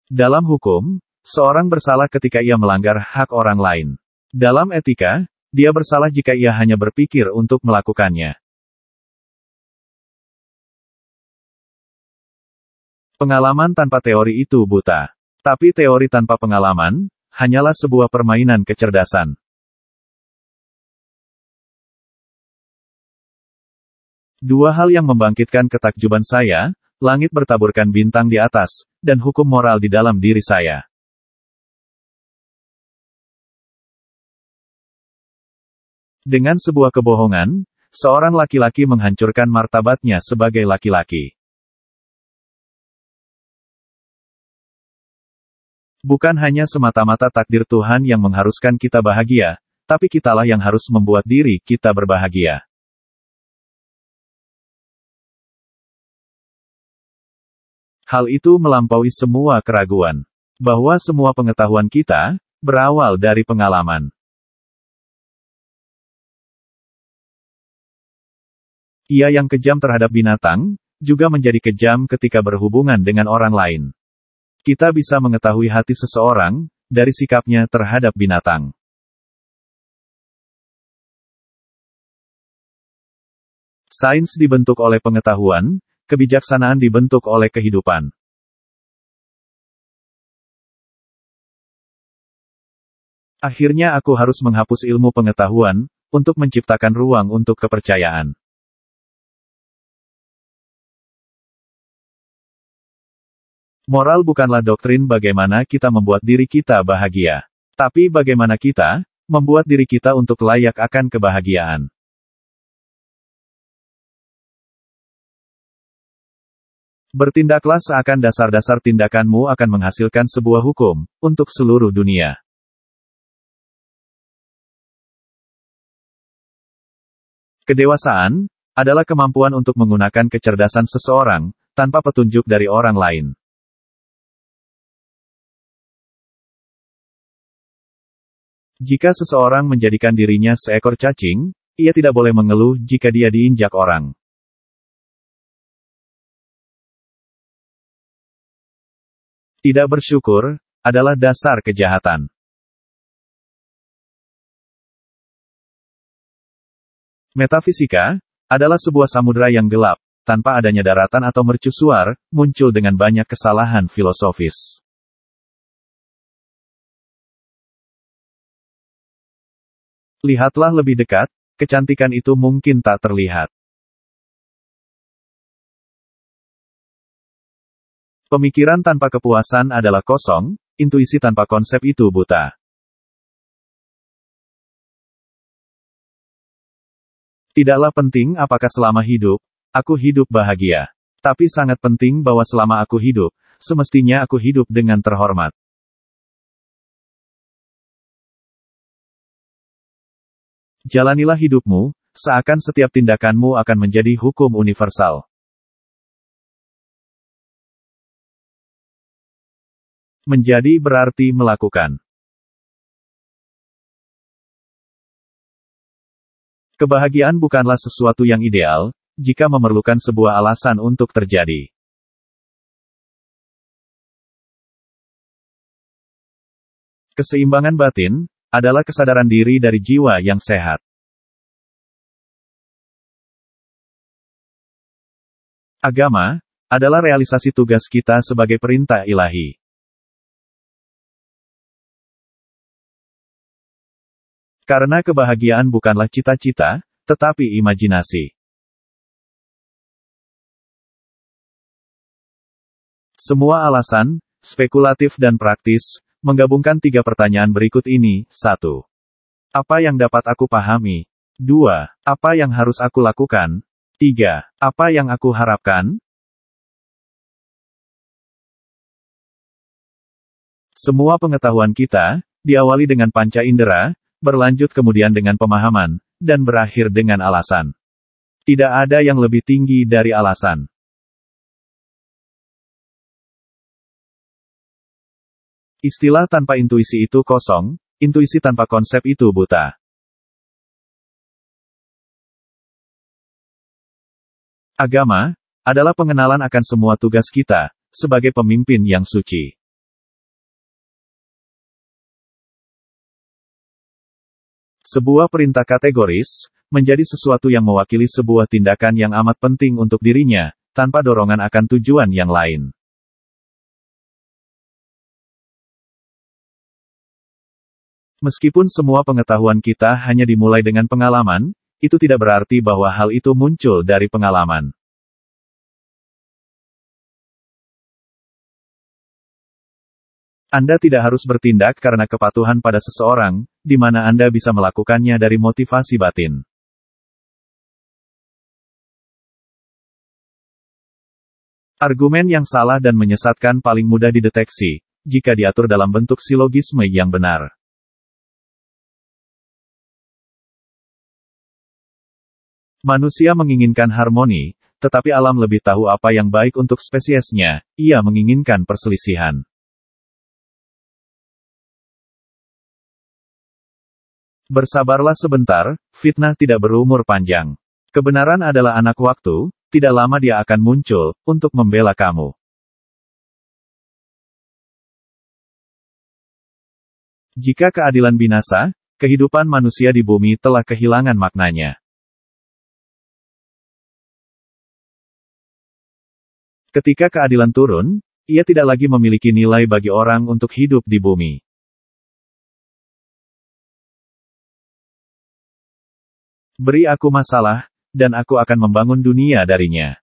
Dalam hukum, seorang bersalah ketika ia melanggar hak orang lain. Dalam etika, dia bersalah jika ia hanya berpikir untuk melakukannya. Pengalaman tanpa teori itu buta. Tapi teori tanpa pengalaman, hanyalah sebuah permainan kecerdasan. Dua hal yang membangkitkan ketakjuban saya, langit bertaburkan bintang di atas, dan hukum moral di dalam diri saya. Dengan sebuah kebohongan, seorang laki-laki menghancurkan martabatnya sebagai laki-laki. Bukan hanya semata-mata takdir Tuhan yang mengharuskan kita bahagia, tapi kitalah yang harus membuat diri kita berbahagia. Hal itu melampaui semua keraguan. Bahwa semua pengetahuan kita, berawal dari pengalaman. Ia yang kejam terhadap binatang, juga menjadi kejam ketika berhubungan dengan orang lain. Kita bisa mengetahui hati seseorang, dari sikapnya terhadap binatang. Sains dibentuk oleh pengetahuan, kebijaksanaan dibentuk oleh kehidupan. Akhirnya aku harus menghapus ilmu pengetahuan, untuk menciptakan ruang untuk kepercayaan. Moral bukanlah doktrin bagaimana kita membuat diri kita bahagia. Tapi bagaimana kita, membuat diri kita untuk layak akan kebahagiaan. Bertindaklah seakan dasar-dasar tindakanmu akan menghasilkan sebuah hukum, untuk seluruh dunia. Kedewasaan, adalah kemampuan untuk menggunakan kecerdasan seseorang, tanpa petunjuk dari orang lain. Jika seseorang menjadikan dirinya seekor cacing, ia tidak boleh mengeluh jika dia diinjak orang. Tidak bersyukur, adalah dasar kejahatan. Metafisika, adalah sebuah samudera yang gelap, tanpa adanya daratan atau mercusuar, muncul dengan banyak kesalahan filosofis. Lihatlah lebih dekat, kecantikan itu mungkin tak terlihat. Pemikiran tanpa kepuasan adalah kosong, intuisi tanpa konsep itu buta. Tidaklah penting apakah selama hidup, aku hidup bahagia. Tapi sangat penting bahwa selama aku hidup, semestinya aku hidup dengan terhormat. Jalanilah hidupmu, seakan setiap tindakanmu akan menjadi hukum universal. Menjadi berarti melakukan. Kebahagiaan bukanlah sesuatu yang ideal, jika memerlukan sebuah alasan untuk terjadi. Keseimbangan batin, adalah kesadaran diri dari jiwa yang sehat. Agama, adalah realisasi tugas kita sebagai perintah ilahi. Karena kebahagiaan bukanlah cita-cita, tetapi imajinasi. Semua alasan, spekulatif dan praktis, menggabungkan tiga pertanyaan berikut ini. 1. Apa yang dapat aku pahami? 2. Apa yang harus aku lakukan? 3. Apa yang aku harapkan? Semua pengetahuan kita, diawali dengan panca indera, berlanjut kemudian dengan pemahaman, dan berakhir dengan alasan. Tidak ada yang lebih tinggi dari alasan. Istilah tanpa intuisi itu kosong, intuisi tanpa konsep itu buta. Agama, adalah pengenalan akan semua tugas kita, sebagai pemimpin yang suci. Sebuah perintah kategoris, menjadi sesuatu yang mewakili sebuah tindakan yang amat penting untuk dirinya, tanpa dorongan akan tujuan yang lain. Meskipun semua pengetahuan kita hanya dimulai dengan pengalaman, itu tidak berarti bahwa hal itu muncul dari pengalaman. Anda tidak harus bertindak karena kepatuhan pada seseorang, di mana Anda bisa melakukannya dari motivasi batin. Argumen yang salah dan menyesatkan paling mudah dideteksi, jika diatur dalam bentuk silogisme yang benar. Manusia menginginkan harmoni, tetapi alam lebih tahu apa yang baik untuk spesiesnya. Ia menginginkan perselisihan. Bersabarlah sebentar, fitnah tidak berumur panjang. Kebenaran adalah anak waktu, tidak lama dia akan muncul, untuk membela kamu. Jika keadilan binasa, kehidupan manusia di bumi telah kehilangan maknanya. Ketika keadilan turun, ia tidak lagi memiliki nilai bagi orang untuk hidup di bumi. Beri aku masalah, dan aku akan membangun dunia darinya.